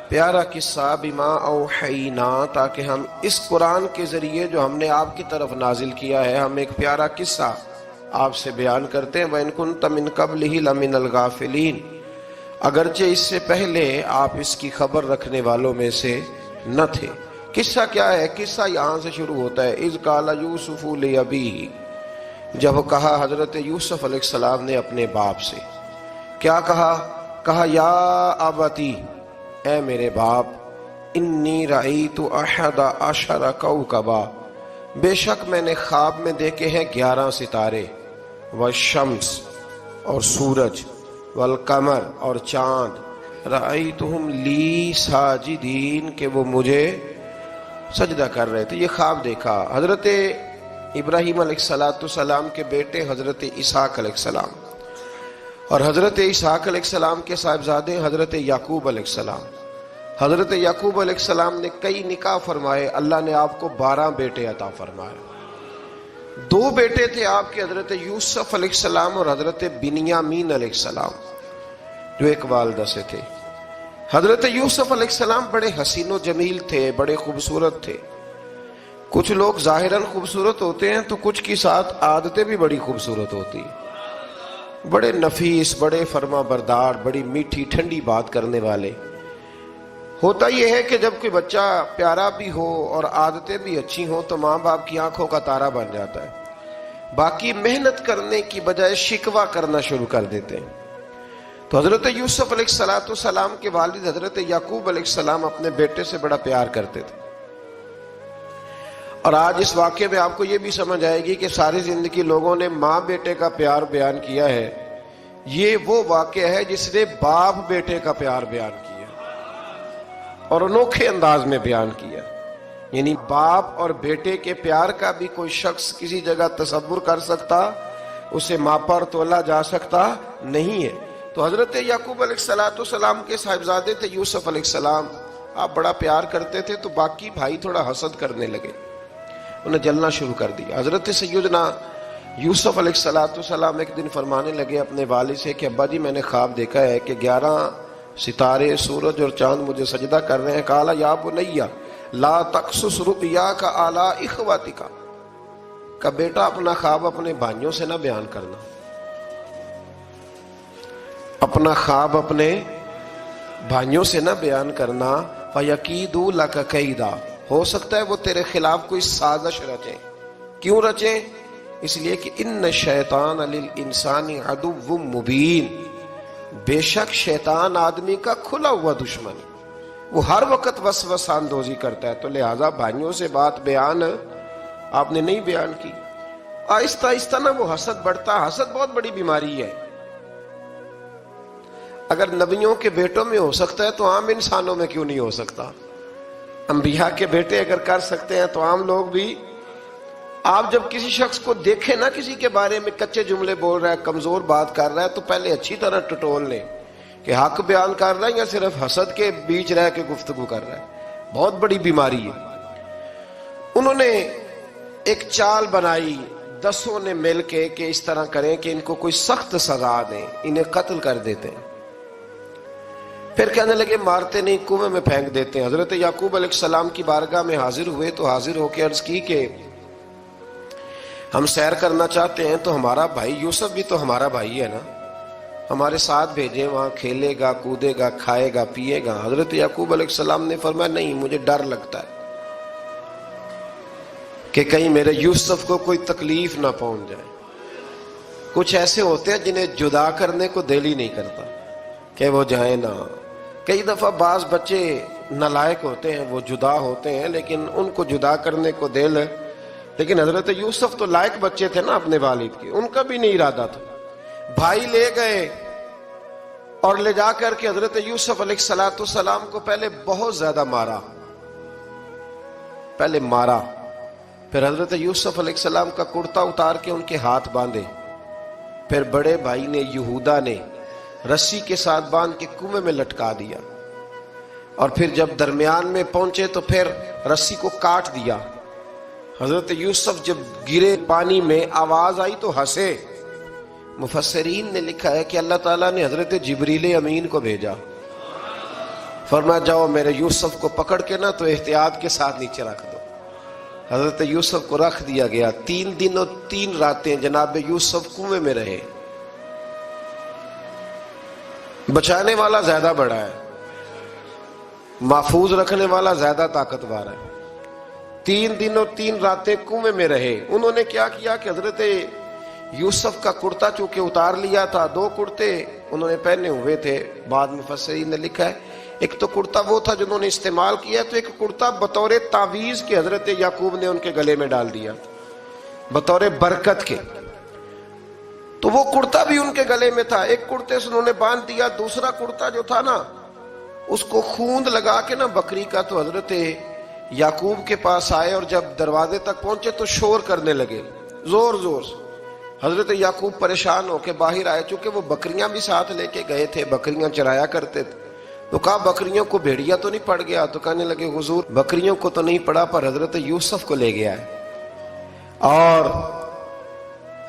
پیارا قصہ بما اوحینا، تاکہ ہم اس قرآن کے ذریعے جو ہم نے آپ کی طرف نازل کیا ہے، ہم ایک پیارا قصہ آپ سے بیان کرتے ہیں۔ وَإِن كُنتَ مِن قَبْلِهِ لَمِنَ الْغَافِلِينَ، اگرچہ اس سے پہلے آپ اس کی خبر رکھنے والوں میں سے نہ تھے۔ قصہ کیا ہے؟ قصہ یہاں سے شروع ہوتا ہے۔ اِذْ قَالَ يُوسُفُ لِأَبِيهِ، جب کہا حضرت یوسف علیہ السلام نے اپنے باپ سے، کیا کہا یا ابتی، اے میرے باپ، انی رأیت احد عشر کوکبا، بے شک میں نے خواب میں دیکھے ہیں 11 ستارے، والشمس اور سورج، والقمر اور چاند، رأیتہم لی ساجدین، کہ وہ مجھے سجدہ کر رہے تھے۔ یہ خواب دیکھا حضرت ابراہیم علیہ السلام کے بیٹے حضرت اسحاق علیہ السلام، اور حضرت اسحاق علیہ السلام کے صاحبزادے حضرت یعقوب علیہ السلام۔ حضرت یعقوب علیہ السلام نے کئی نکاح فرمائے، اللہ نے آپ کو 12 بیٹے عطا فرمائے۔ 2 بیٹے تھے آپ کے، حضرت یوسف علیہ السلام اور حضرت بنیامین علیہ السلام، جو ایک والدہ سے تھے۔ حضرت یوسف علیہ السلام بڑے حسین و جمیل تھے، بڑے خوبصورت تھے۔ کچھ لوگ ظاہراً خوبصورت ہوتے ہیں تو کچھ کی ساتھ عادتیں بھی بڑی خوبصورت ہوتی ہیں، بڑے نفیس، بڑے فرما بردار، بڑی میٹھی ٹھنڈی بات کرنے والے۔ ہوتا یہ ہے کہ جب کوئی بچہ پیارا بھی ہو اور عادتیں بھی اچھی ہوں تو ماں باپ کی آنکھوں کا تارا بن جاتا ہے، باقی محنت کرنے کی بجائے شکوہ کرنا شروع کر دیتے ہیں۔ تو حضرت یوسف علیہ السلام کے والد حضرت یعقوب علیہ السلام اپنے بیٹے سے بڑا پیار کرتے تھے۔ اور آج اس واقعے میں آپ کو یہ بھی سمجھ آئے گی کہ ساری زندگی لوگوں نے ماں بیٹے کا پیار بیان کیا ہے، یہ وہ واقعہ ہے جس نے باپ بیٹے کا پیار بیان کیا اور انوکھے انداز میں بیان کیا۔ یعنی باپ اور بیٹے کے پیار کا بھی کوئی شخص کسی جگہ تصور کر سکتا، اسے ماپا اور تولا جا سکتا نہیں ہے۔ تو حضرت یعقوب علیہ السلام کے صاحبزادے تھے یوسف علیہ السلام، آپ بڑا پیار کرتے تھے، تو باقی بھائی تھوڑا حسد کرنے لگے، انہیں جلنا شروع کر دیا۔ حضرت سیدنا یوسف علیہ السلام ایک دن فرمانے لگے اپنے والد سے کہ ابا جی میں نے خواب دیکھا ہے کہ 11 ستارے، سورج اور چاند مجھے سجدہ کر رہے ہیں۔ قال یا بنی لا تقصص رؤیاک علی اخوتک، کہ بیٹا اپنا خواب اپنے بھائیوں سے نہ بیان کرنا، اپنا خواب اپنے بھائیوں سے نہ بیان کرنا، فیکیدوا لک کیدا، ہو سکتا ہے وہ تیرے خلاف کوئی سازش رچیں۔ کیوں رچیں؟ اس لیے کہ ان الشیطان للانسان عدو مبین، بے شک شیطان آدمی کا کھلا ہوا دشمن، وہ ہر وقت وسوسہ اندوزی کرتا ہے۔ تو لہٰذا بھائیوں سے بات بیان آپ نے نہیں بیان کی۔ آہستہ آہستہ نا وہ حسد بڑھتا، حسد بہت بڑی بیماری ہے۔ اگر نبیوں کے بیٹوں میں ہو سکتا ہے تو عام انسانوں میں کیوں نہیں ہو سکتا؟ انبیاء کے بیٹے اگر کر سکتے ہیں تو عام لوگ بھی۔ آپ جب کسی شخص کو دیکھیں نا کسی کے بارے میں کچے جملے بول رہا ہے، کمزور بات کر رہا ہے، تو پہلے اچھی طرح ٹٹول لیں کہ حق بیان کر رہا ہے یا صرف حسد کے بیچ رہ کے گفتگو کر رہا ہے۔ بہت بڑی بیماری ہے۔ انہوں نے ایک چال بنائی 10 نے مل کے کہ اس طرح کریں کہ ان کو کوئی سخت سزا دیں، انہیں قتل کر دیتے ہیں۔ پھر کہنے لگے مارتے نہیں، کنویں میں پھینک دیتے ہیں۔ حضرت یعقوب علیہ السلام کی بارگاہ میں حاضر ہوئے تو حاضر ہو کے عرض کی کہ ہم سیر کرنا چاہتے ہیں تو ہمارا بھائی یوسف بھی تو ہمارا بھائی ہے نا، ہمارے ساتھ بھیجیں، وہاں کھیلے گا، کودے گا، کھائے گا، پیے گا۔ حضرت یعقوب علیہ السلام نے فرمایا نہیں، مجھے ڈر لگتا ہے کہ کہیں میرے یوسف کو کوئی تکلیف نہ پہنچ جائے۔ کچھ ایسے ہوتے ہیں جنہیں جدا کرنے کو دل ہی نہیں کرتا کہ وہ جائیں نہ۔ کئی دفعہ بعض بچے نالائق ہوتے ہیں، وہ جدا ہوتے ہیں لیکن ان کو جدا کرنے کو دل، لیکن حضرت یوسف تو لائق بچے تھے نا اپنے والد کے، ان کا بھی نہیں ارادہ تھا۔ بھائی لے گئے اور لے جا کر کے حضرت یوسف علیہ السلام کو پہلے بہت زیادہ مارا، پھر حضرت یوسف علیہ السلام کا کرتا اتار کے ان کے ہاتھ باندھے، پھر بڑے بھائی نے یہودا نے رسی کے ساتھ باندھ کے کنویں میں لٹکا دیا، اور پھر جب درمیان میں پہنچے تو پھر رسی کو کاٹ دیا۔ حضرت یوسف جب گرے پانی میں آواز آئی تو ہنسے۔ مفسرین نے لکھا ہے کہ اللہ تعالیٰ نے حضرت جبریل امین کو بھیجا فرمایا جاؤ میرے یوسف کو پکڑ کے نا تو احتیاط کے ساتھ نیچے رکھ دو۔ حضرت یوسف کو رکھ دیا گیا۔ 3 دن اور 3 راتیں جناب یوسف کنویں میں رہے۔ بچانے والا زیادہ بڑا ہے، محفوظ رکھنے والا زیادہ طاقتور ہے۔ 3 دن اور 3 راتیں کنویں میں رہے۔ انہوں نے کیا کیا کہ حضرت یوسف کا کرتا چونکہ اتار لیا تھا، 2 کرتے انہوں نے پہنے ہوئے تھے، بعد میں مفسرین نے لکھا ہے ایک تو کرتا وہ تھا جنہوں نے استعمال کیا، تو ایک کرتا بطور تعویذ کے حضرت یعقوب نے ان کے گلے میں ڈال دیا بطور برکت کے، تو وہ کرتا بھی ان کے گلے میں تھا۔ ایک کرتے سے انہوں نے باندھ دیا، دوسرا کرتا جو تھا نا اس کو خوند لگا کے نا بکری کا، تو حضرت یعقوب کے پاس آئے اور جب دروازے تک پہنچے تو شور کرنے لگے زور زور سے۔ حضرت یعقوب پریشان ہو کے باہر آئے، چونکہ وہ بکریاں بھی ساتھ لے کے گئے تھے، بکریاں چرایا کرتے تھے، تو کہا بکریوں کو بھیڑیا تو نہیں پڑ گیا؟ تو کہنے لگے حضور بکریوں کو تو نہیں پڑا، پر حضرت یوسف کو لے گیا ہے۔ اور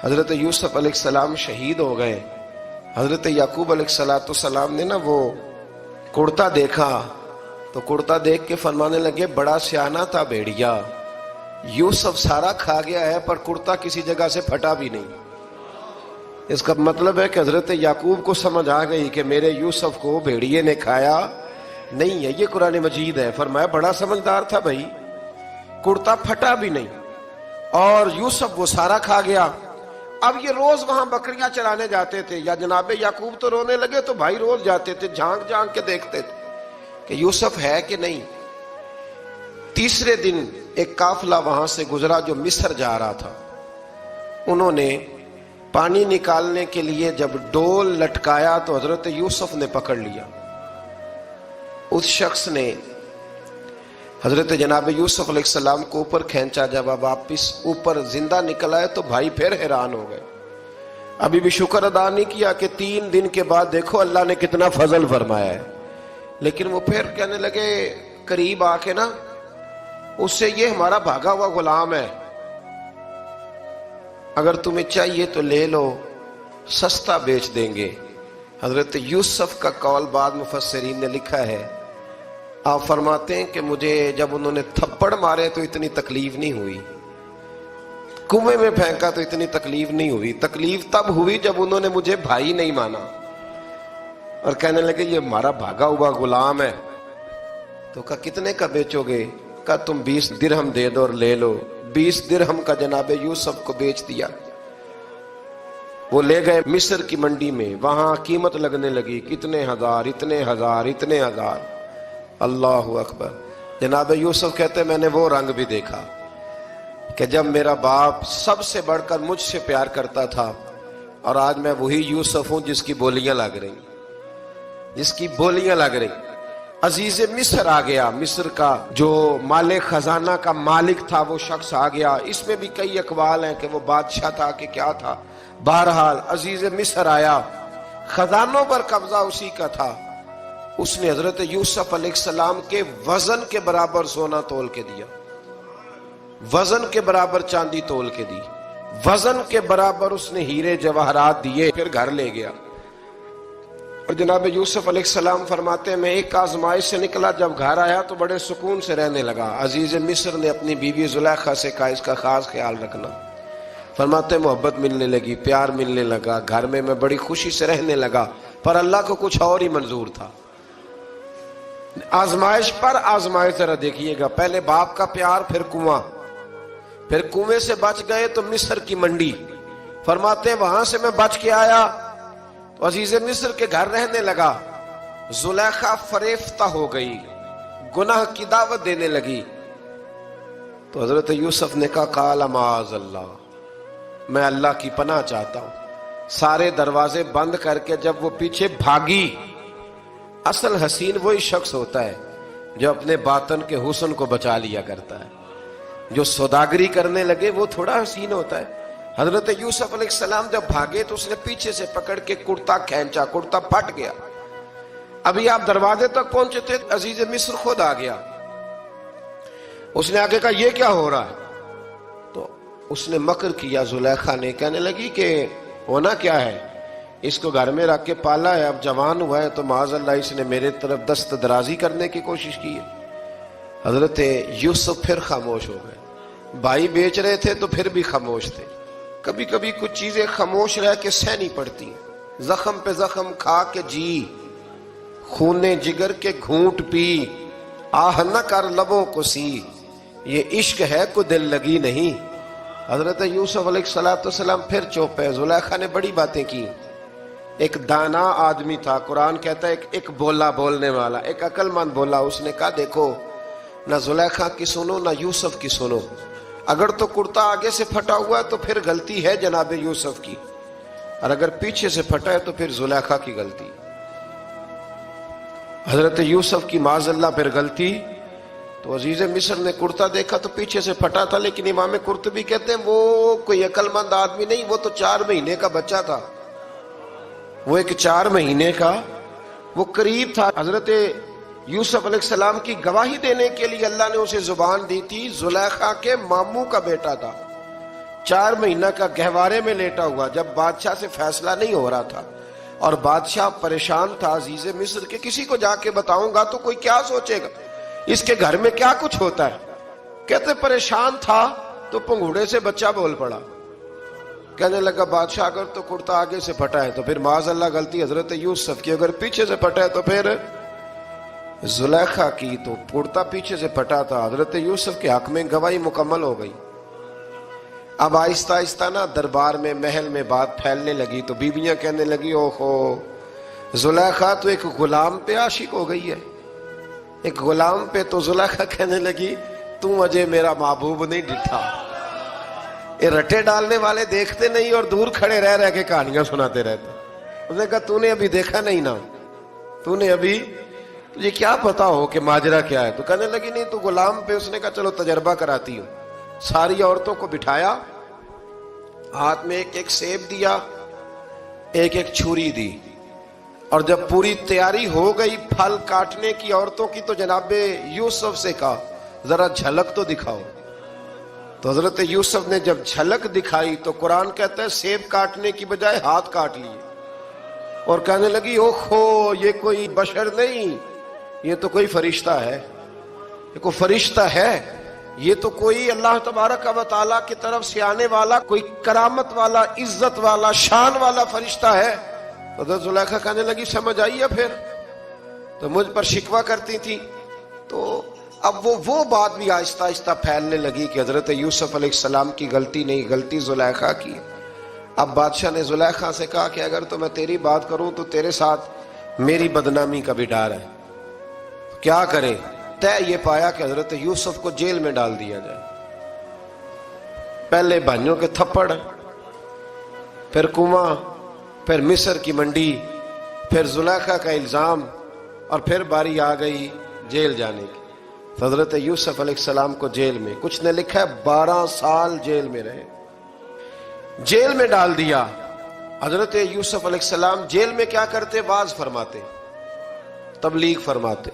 حضرت یوسف علیہ السلام شہید ہو گئے۔ حضرت یعقوب علیہ السلام نے نا وہ کرتا دیکھا تو کرتا دیکھ کے فرمانے لگے بڑا سیانہ تھا بھیڑیا، یوسف سارا کھا گیا ہے پر کرتا کسی جگہ سے پھٹا بھی نہیں۔ اس کا مطلب ہے کہ حضرت یعقوب کو سمجھ آ گئی کہ میرے یوسف کو بھیڑیے نے کھایا نہیں ہے۔ یہ قرآن مجید ہے۔ فرمایا بڑا سمجھدار تھا بھائی، کرتا پھٹا بھی نہیں اور یوسف وہ سارا کھا گیا۔ اب یہ روز وہاں بکریاں چرانے جاتے تھے، یا جناب یعقوب تو رونے لگے تو بھائی روز جاتے تھے، جھانک جھانک کے دیکھتے تھے کہ یوسف ہے کہ نہیں۔ تیسرے دن ایک قافلہ وہاں سے گزرا جو مصر جا رہا تھا، انہوں نے پانی نکالنے کے لیے جب ڈول لٹکایا تو حضرت یوسف نے پکڑ لیا۔ اس شخص نے حضرت جناب یوسف علیہ السلام کو اوپر کھینچا، جب واپس اوپر زندہ نکل آئے تو بھائی پھر حیران ہو گئے، ابھی بھی شکر ادا نہیں کیا کہ 3 دن کے بعد دیکھو اللہ نے کتنا فضل فرمایا ہے۔ لیکن وہ پھر کہنے لگے قریب آ کے نا اس سے، یہ ہمارا بھاگا ہوا غلام ہے، اگر تمہیں چاہیے تو لے لو، سستا بیچ دیں گے۔ حضرت یوسف کا قول بعد مفسرین نے لکھا ہے، آپ فرماتے ہیں کہ مجھے جب انہوں نے تھپڑ مارے تو اتنی تکلیف نہیں ہوئی، کنویں میں پھینکا تو اتنی تکلیف نہیں ہوئی، تکلیف تب ہوئی جب انہوں نے مجھے بھائی نہیں مانا اور کہنے لگے یہ ہمارا بھاگا ہوا غلام ہے۔ تو کہا کتنے کا بیچو گے؟ کہا تم 20 درہم دے دو اور لے لو۔ 20 درہم کا جناب یوسف کو بیچ دیا۔ وہ لے گئے مصر کی منڈی میں، وہاں قیمت لگنے لگی، کتنے ہزار، اتنے ہزار، اتنے ہزار۔ اللہ اکبر۔ جناب یوسف کہتے میں نے وہ رنگ بھی دیکھا کہ جب میرا باپ سب سے بڑھ کر مجھ سے پیار کرتا تھا، اور آج میں وہی یوسف ہوں جس کی بولیاں لگ رہی، جس کی بولیاں لگ رہی۔ عزیز مصر آ گیا، مصر کا جو مال خزانہ کا مالک تھا وہ شخص آ گیا۔ اس میں بھی کئی اقوال ہیں کہ وہ بادشاہ تھا کہ کیا تھا، بہرحال عزیز مصر آیا، خزانوں پر قبضہ اسی کا تھا۔ اس نے حضرت یوسف علیہ السلام کے وزن کے برابر سونا تول کے دیا، وزن کے برابر چاندی تول کے دی، وزن کے برابر اس نے ہیرے جواہرات دیے، پھر گھر لے گیا۔ اور جناب یوسف علیہ السلام فرماتے ہیں میں ایک آزمائش سے نکلا، جب گھر آیا تو بڑے سکون سے رہنے لگا۔ عزیز مصر نے اپنی بیوی زلیخا سے کہا اس کا خاص خیال رکھنا۔ فرماتے محبت ملنے لگی، پیار ملنے لگا، گھر میں بڑی خوشی سے رہنے لگا، پر اللہ کو کچھ اور ہی منظور تھا۔ آزمائش پر آزمائش ذرا دیکھیے گا، پہلے باپ کا پیار، پھر کنواں، پھر کنویں سے بچ گئے تو مصر کی منڈی۔ فرماتے ہیں وہاں سے میں بچ کے آیا تو عزیز مصر کے گھر رہنے لگا۔ زلیخا فریفتہ ہو گئی، گناہ کی دعوت دینے لگی، تو حضرت یوسف نے کہا قال معاذ اللہ، میں اللہ کی پناہ چاہتا ہوں۔ سارے دروازے بند کر کے جب وہ پیچھے بھاگی، اصل حسین وہی شخص ہوتا ہے جو اپنے باطن کے حسن کو بچا لیا کرتا ہے، جو سوداگری کرنے لگے وہ تھوڑا حسین ہوتا ہے۔ حضرت یوسف علیہ السلام جب بھاگے تو اس نے پیچھے سے پکڑ کے کرتا کھینچا، کرتا پھٹ گیا۔ ابھی آپ دروازے تک پہنچے تھے، عزیز مصر خود آ گیا۔ اس نے آگے کہا یہ کیا ہو رہا ہے؟ تو اس نے مکر کیا، زلیخا نے، کہنے لگی کہ ہونا کیا ہے اس کو گھر میں رکھ کے پالا ہے, اب جوان ہوا ہے تو معاذ اللہ اس نے میرے طرف دست درازی کرنے کی کوشش کی ہے. حضرت یوسف پھر خاموش ہو گئے. بھائی بیچ رہے تھے تو پھر بھی خاموش تھے. کبھی کبھی کچھ چیزیں خاموش رہ کے سہنی پڑتی ہیں. زخم پہ زخم کھا کے جی, خون جگر کے گھونٹ پی, آہ نہ کر لبوں کو سی, یہ عشق ہے کو دل لگی نہیں. حضرت یوسف علیہ السلام پھر چپ ہے. زلیخا نے بڑی باتیں کی. ایک دانا آدمی تھا, قرآن کہتا ہے ایک بولا بولنے والا, ایک عقل مند بولا. اس نے کہا دیکھو نہ زلیخا کی سنو نہ یوسف کی سنو. اگر تو کرتا آگے سے پھٹا ہوا ہے تو پھر غلطی ہے جناب یوسف کی, اور اگر پیچھے سے پھٹا ہے تو پھر زلیخا کی غلطی. حضرت یوسف کی معاذ اللہ پھر غلطی. تو عزیز مصر نے کرتا دیکھا تو پیچھے سے پھٹا تھا, لیکن امام قرطبی کہتے ہیں وہ کوئی عقل مند آدمی نہیں, وہ تو 4 مہینے کا بچہ تھا. وہ ایک 4 مہینے کا وہ قریب تھا. حضرت یوسف علیہ السلام کی گواہی دینے کے لیے اللہ نے اسے زبان دی تھی. زلیخا کے ماموں کا بیٹا تھا, 4 مہینہ کا گہوارے میں لیٹا ہوا, جب بادشاہ سے فیصلہ نہیں ہو رہا تھا اور بادشاہ پریشان تھا عزیز مصر کے کسی کو جا کے بتاؤں گا تو کوئی کیا سوچے گا, اس کے گھر میں کیا کچھ ہوتا ہے. کہتے پریشان تھا تو پنگوڑے سے بچہ بول پڑا. کہنے لگا بادشاہ اگر تو کرتا آگے سے پھٹا ہے تو پھر معاذ اللہ غلطی حضرت یوسف کی, اگر پیچھے سے پھٹا ہے تو پھر زلیخا کی. تو کرتا پیچھے سے پھٹا تھا. حضرت یوسف کے حق میں گواہی مکمل ہو گئی. اب آہستہ آہستہ نا دربار میں محل میں بات پھیلنے لگی. تو بیویاں کہنے لگی اوہو زلیخا تو ایک غلام پہ عاشق ہو گئی ہے, ایک غلام پہ. تو زلیخا کہنے لگی تم اجے میرا محبوب نہیں ڈٹھا. یہ رٹے ڈالنے والے دیکھتے نہیں اور دور کھڑے رہ رہ کے کہانیاں سناتے رہتے. اس نے کہا تو نے ابھی دیکھا نہیں نا, تو نے ابھی, تجھے کیا پتا ہو کہ ماجرا کیا ہے. تو کہنے لگی نہیں تو غلام پہ. اس نے کہا چلو تجربہ کراتی ہوں. ساری عورتوں کو بٹھایا, ہاتھ میں ایک ایک سیب دیا, ایک ایک چھری دی, اور جب پوری تیاری ہو گئی پھل کاٹنے کی عورتوں کی تو جناب یوسف سے کہا ذرا جھلک تو دکھاؤ. تو حضرت یوسف نے جب جھلک دکھائی تو قرآن کہتا ہے سیب کاٹنے کی بجائے ہاتھ کاٹ لیے, اور کہنے لگی اوہو یہ کوئی بشر نہیں, یہ تو کوئی فرشتہ ہے, یہ کوئی فرشتہ ہے, یہ تو کوئی اللہ تبارک و تعالیٰ کی طرف سے آنے والا کوئی کرامت والا عزت والا شان والا فرشتہ ہے. حضرت زلیخا کہنے لگی سمجھ آئی ہے پھر, تو مجھ پر شکوہ کرتی تھی. تو اب وہ بات بھی آہستہ آہستہ پھیلنے لگی کہ حضرت یوسف علیہ السلام کی غلطی نہیں, غلطی زلیخا کی. اب بادشاہ نے زلیخا سے کہا کہ اگر تو میں تیری بات کروں تو تیرے ساتھ میری بدنامی کا بھی ڈر ہے, کیا کرے. طے یہ پایا کہ حضرت یوسف کو جیل میں ڈال دیا جائے. پہلے بھائیوں کے تھپڑ, پھر کنواں, پھر مصر کی منڈی, پھر زلیخا کا الزام, اور پھر باری آ گئی جیل جانے کی. حضرت یوسف علیہ السلام کو جیل میں, کچھ نے لکھا ہے 12 سال جیل میں رہے, جیل میں ڈال دیا. حضرت یوسف علیہ السلام جیل میں کیا کرتے, واعظ فرماتے, تبلیغ فرماتے,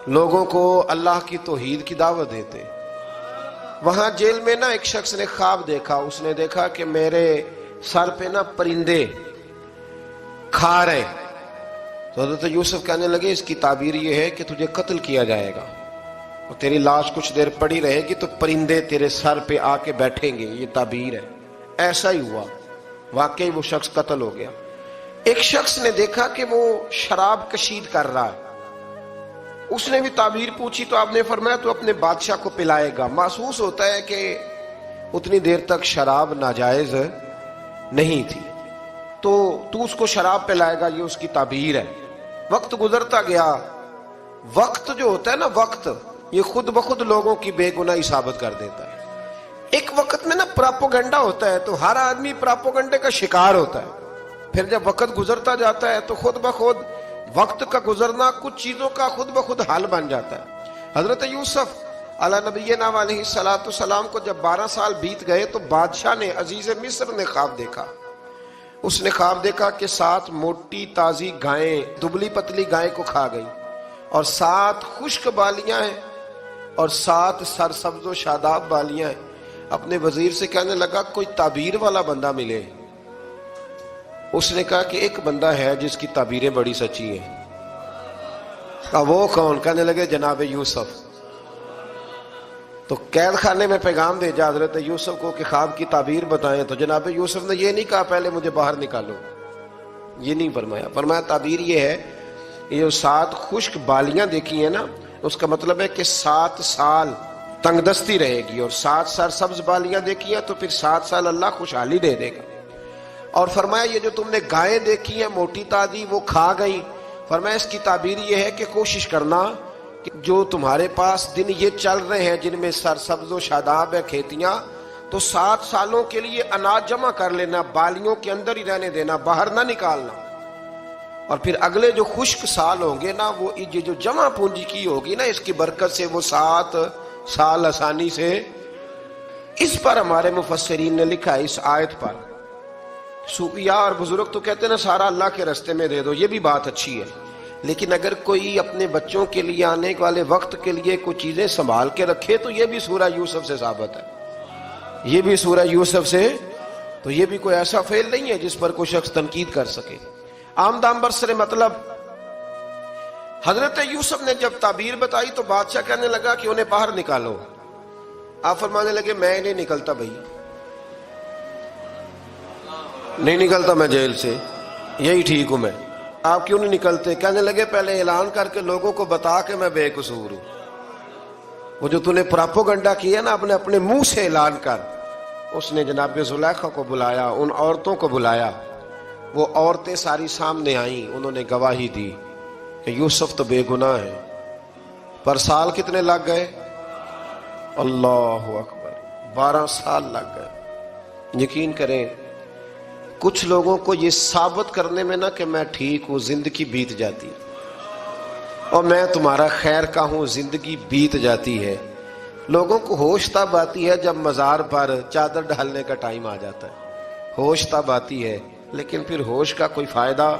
لوگوں کو اللہ کی توحید کی دعوت دیتے. وہاں جیل میں نا ایک شخص نے خواب دیکھا. اس نے دیکھا کہ میرے سر پہ نا پرندے کھا رہے. تو حضرت یوسف کہنے لگے اس کی تعبیر یہ ہے کہ تجھے قتل کیا جائے گا, اور تیری لاش کچھ دیر پڑی رہے گی تو پرندے تیرے سر پہ آ کے بیٹھیں گے, یہ تعبیر ہے. ایسا ہی ہوا, واقعی وہ شخص قتل ہو گیا. ایک شخص نے دیکھا کہ وہ شراب کشید کر رہا ہے. اس نے بھی تعبیر پوچھی تو آپ نے فرمایا تو اپنے بادشاہ کو پلائے گا. محسوس ہوتا ہے کہ اتنی دیر تک شراب ناجائز نہیں تھی, تو اس کو شراب پلائے گا, یہ اس کی تعبیر ہے. وقت گزرتا گیا. وقت جو ہوتا ہے نا, وقت یہ خود بخود لوگوں کی بے گناہی ثابت کر دیتا ہے. ایک وقت میں نا پراپوگنڈا ہوتا ہے تو ہر آدمی پراپوگنڈے کا شکار ہوتا ہے. پھر جب وقت گزرتا جاتا ہے تو خود بخود وقت کا گزرنا کچھ چیزوں کا خود بخود حل بن جاتا ہے. حضرت یوسف علی نبینا علیہ السلام کو جب 12 سال بیت گئے تو بادشاہ نے, عزیز مصر نے خواب دیکھا. اس نے خواب دیکھا کہ 7 موٹی تازی گائیں دبلی پتلی گائیں کو کھا گئی, اور 7 خشک بالیاں ہیں, اور 7 سرسبز و شاداب بالیاں ہیں. اپنے وزیر سے کہنے لگا کوئی تعبیر والا بندہ ملے. اس نے کہا کہ ایک بندہ ہے جس کی تعبیریں بڑی سچی ہیں. کہا وہ کون؟ کہنے لگے جناب یوسف. تو قید خانے میں پیغام بھیجا حضرت یوسف کو کہ خواب کی تعبیر بتائیں. تو جناب یوسف نے یہ نہیں کہا پہلے مجھے باہر نکالو، یہ نہیں فرمایا. فرمایا تعبیر یہ ہے، یہ جو 7 خشک بالیاں دیکھی ہیں نا، اس کا مطلب ہے کہ 7 سال تنگ دستی رہے گی، اور 7 سال سبز بالیاں دیکھی ہیں تو پھر 7 سال اللہ خوشحالی دے دے گا. اور فرمایا یہ جو تم نے گائیں دیکھی ہیں موٹی تازی وہ کھا گئی. فرمایا اس کی تعبیر یہ ہے کہ کوشش کرنا کہ جو تمہارے پاس دن یہ چل رہے ہیں جن میں سرسبز و شاداب ہے کھیتیاں، تو 7 سالوں کے لیے اناج جمع کر لینا، بالیوں کے اندر ہی رہنے دینا، باہر نہ نکالنا. اور پھر اگلے جو خشک سال ہوں گے نا، وہ یہ جو جمع پونجی کی ہوگی نا، اس کی برکت سے وہ 7 سال آسانی سے. اس پر ہمارے مفسرین نے لکھا ہے، اس آیت پر صوفیاء اور بزرگ تو کہتے ہیں نا سارا اللہ کے راستے میں دے دو، یہ بھی بات اچھی ہے، لیکن اگر کوئی اپنے بچوں کے لیے آنے والے وقت کے لیے کوئی چیزیں سنبھال کے رکھے تو یہ بھی سورہ یوسف سے ثابت ہے، یہ بھی سورہ یوسف سے. تو یہ بھی کوئی ایسا فعل نہیں ہے جس پر کوئی شخص تنقید کر سکے. آمدام برسر مطلب حضرت یوسف نے جب تعبیر بتائی تو بادشاہ کہنے لگا کہ انہیں باہر نکالو. آپ فرمانے لگے میں نہیں نکلتا بھائی، نہیں نکلتا میں جیل سے، یہی ٹھیک ہوں میں. آپ کیوں نہیں نکلتے؟ کہنے لگے پہلے اعلان کر کے لوگوں کو بتا کہ میں بے قصور ہوں. وہ جو تو نے پراپوگنڈا کیا نا اپنے منہ سے اعلان کر. اس نے جناب زلیخا کو بلایا، ان عورتوں کو بلایا، وہ عورتیں ساری سامنے آئیں، انہوں نے گواہی دی کہ یوسف تو بے گناہ ہے. پر سال کتنے لگ گئے؟ اللہ اکبر، 12 سال لگ گئے. یقین کریں کچھ لوگوں کو یہ ثابت کرنے میں نا کہ میں ٹھیک ہوں زندگی بیت جاتی ہے، اور میں تمہارا خیر کا ہوں زندگی بیت جاتی ہے. لوگوں کو ہوش تب آتی ہے جب مزار پر چادر ڈالنے کا ٹائم آ جاتا ہے، ہوش تب آتی ہے، لیکن پھر ہوش کا کوئی فائدہ.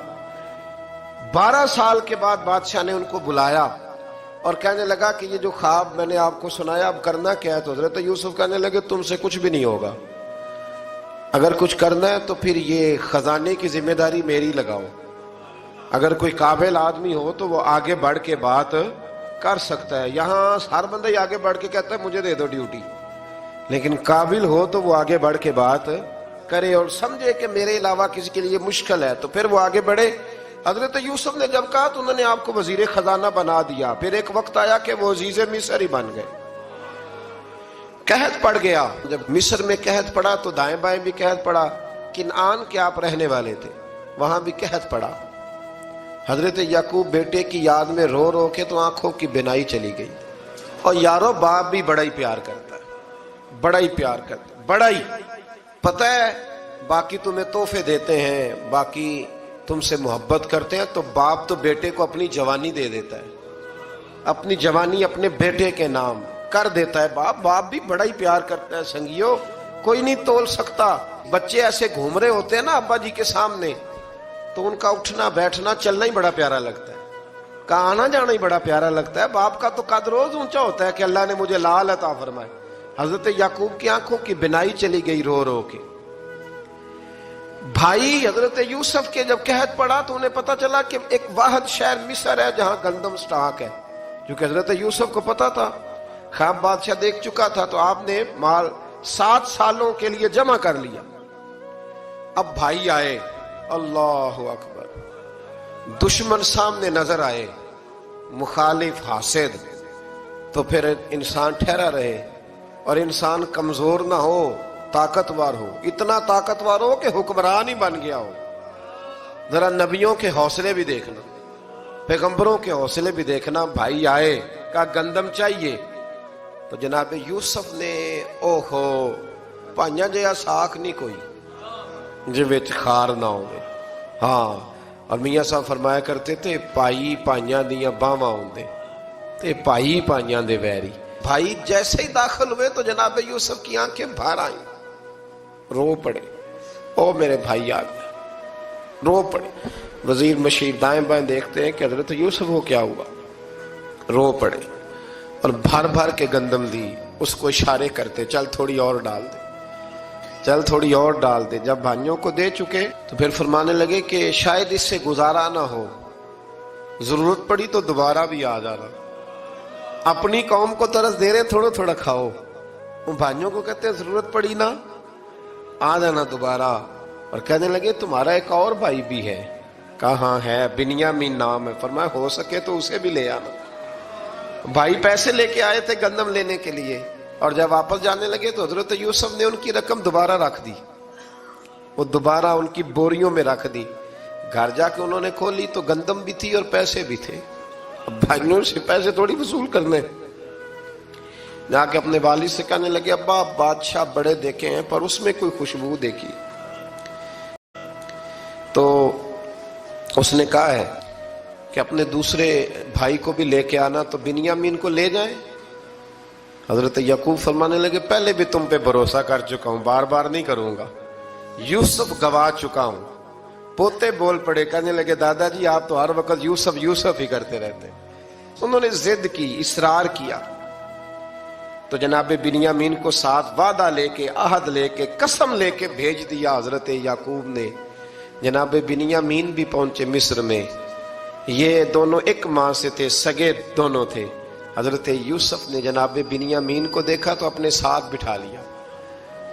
12 سال کے بعد بادشاہ نے ان کو بلایا اور کہنے لگا کہ یہ جو خواب میں نے آپ کو سنایا اب کرنا کیا ہے؟ تو حضرت یوسف کہنے لگے تم سے کچھ بھی نہیں ہوگا، اگر کچھ کرنا ہے تو پھر یہ خزانے کی ذمہ داری میری لگاؤ. اگر کوئی قابل آدمی ہو تو وہ آگے بڑھ کے بات کر سکتا ہے. یہاں ہر بندہ ہی آگے بڑھ کے کہتا ہے مجھے دے دو ڈیوٹی، لیکن قابل ہو تو وہ آگے بڑھ کے بات کرے اور سمجھے کہ میرے علاوہ کسی کے لیے مشکل ہے تو پھر وہ آگے بڑھے. حضرت یوسف نے جب کہا تو انہوں نے آپ کو وزیر خزانہ بنا دیا. پھر ایک وقت آیا کہ وہ عزیز مصر ہی بن گئے. قحط پڑ گیا، جب مصر میں قحط پڑا تو دائیں بائیں بھی قحط پڑا. کنعان کے آپ رہنے والے تھے، وہاں بھی قحط پڑا. حضرت یعقوب بیٹے کی یاد میں رو رو کے تو آنکھوں کی بینائی چلی گئی. اور یارو باپ بھی بڑا ہی پیار کرتا ہے، بڑا ہی پیار کرتا ہے، بڑا ہی. پتہ ہے باقی تمہیں تحفے دیتے ہیں، باقی تم سے محبت کرتے ہیں، تو باپ تو بیٹے کو اپنی جوانی دے دیتا ہے، اپنی جوانی اپنے بیٹے کے نام کر دیتا ہے. باپ بھی بڑا ہی پیار کرتا ہے. سنگیو کوئی نہیں تول سکتا. بچے ایسے گھوم رہے ہوتے ہیں نا ابا جی کے سامنے، تو ان کا اٹھنا بیٹھنا چلنا ہی بڑا پیارا لگتا ہے، کا آنا جانا ہی بڑا پیارا لگتا ہے. باپ کا تو قد روز اونچا ہوتا ہے کہ اللہ نے مجھے لال عطا فرمائے. حضرت یعقوب کی آنکھوں کی بینائی چلی گئی رو رو کے. بھائی حضرت یوسف کے جب قحط پڑا تو انہیں پتا چلا کہ ایک واحد شہر مصر ہے جہاں گندم سٹاک ہے، کیونکہ حضرت یوسف کو پتا تھا، خواب بادشاہ دیکھ چکا تھا. تو آپ نے مال 7 سالوں کے لیے جمع کر لیا. اب بھائی آئے، اللہ اکبر، دشمن سامنے نظر آئے، مخالف حاسد، تو پھر انسان ٹھہرا رہے اور انسان کمزور نہ ہو، طاقتور ہو. اتنا طاقتور ہو کہ حکمران ہی بن گیا ہو. ذرا نبیوں کے حوصلے بھی دیکھنا، پیغمبروں کے حوصلے بھی دیکھنا. بھائی آئے، کہا گندم چاہیے. تو جناب یوسف نے اوہو پائیاں جیا ساکھ نہیں کوئی جو وچ خار نہ ہوئے. ہاں، اور میاں صاحب فرمایا کرتے تھے پائی پائیاں دیاں باواں ہوندے تے پائی پائیاں دے ویری. بھائی جیسے ہی داخل ہوئے تو جناب یوسف کی آنکھیں باہر آئیں، رو پڑے. او میرے بھائی آ گیا، رو پڑے. وزیر مشیر دائیں بائیں دیکھتے ہیں کہ حضرت یوسف کو کیا ہوا، رو پڑے اور بھر بھر کے گندم دی. اس کو اشارے کرتے چل تھوڑی اور ڈال دے. چل تھوڑی اور ڈال دے. جب بھائیوں کو دے چکے تو پھر فرمانے لگے کہ شاید اس سے گزارا نہ ہو، ضرورت پڑی تو دوبارہ بھی آ جانا. اپنی قوم کو ترس دے رہے تھوڑا تھوڑا کھاؤ، ان بھائیوں کو کہتے ہیں ضرورت پڑی نا آ جانا دوبارہ. اور کہنے لگے تمہارا ایک اور بھائی بھی ہے. کہاں ہے؟ بنیامین نام ہے. فرمایا ہو سکے تو اسے بھی لے آنا. بھائی پیسے لے کے آئے تھے گندم لینے کے لیے، اور جب واپس جانے لگے تو حضرت یوسف نے ان کی رقم دوبارہ رکھ دی، وہ دوبارہ ان کی بوریوں میں رکھ دی. گھر جا کے انہوں نے کھولی تو گندم بھی تھی اور پیسے بھی تھے. اب بھائیوں سے پیسے تھوڑی وصول کرنے. جا کے اپنے والد سے کہنے لگے ابا بادشاہ بڑے دیکھے ہیں پر اس میں کوئی خوشبو دیکھی. تو اس نے کہا ہے کہ اپنے دوسرے بھائی کو بھی لے کے آنا. تو بنیامین کو لے جائیں. حضرت یعقوب فرمانے لگے پہلے بھی تم پہ بھروسہ کر چکا ہوں، بار بار نہیں کروں گا. یوسف گوا چکا ہوں. پوتے بول پڑے، کہنے لگے دادا جی آپ تو ہر وقت یوسف یوسف ہی کرتے رہتے. انہوں نے ضد کی، اصرار کیا. تو جناب بنیامین کو ساتھ وعدہ لے کے، عہد لے کے، قسم لے کے بھیج دیا حضرت یعقوب نے. جناب بنیامین بھی پہنچے مصر میں. یہ دونوں ایک ماں سے تھے، سگے دونوں تھے. حضرت یوسف نے جناب بنیامین کو دیکھا تو اپنے ساتھ بٹھا لیا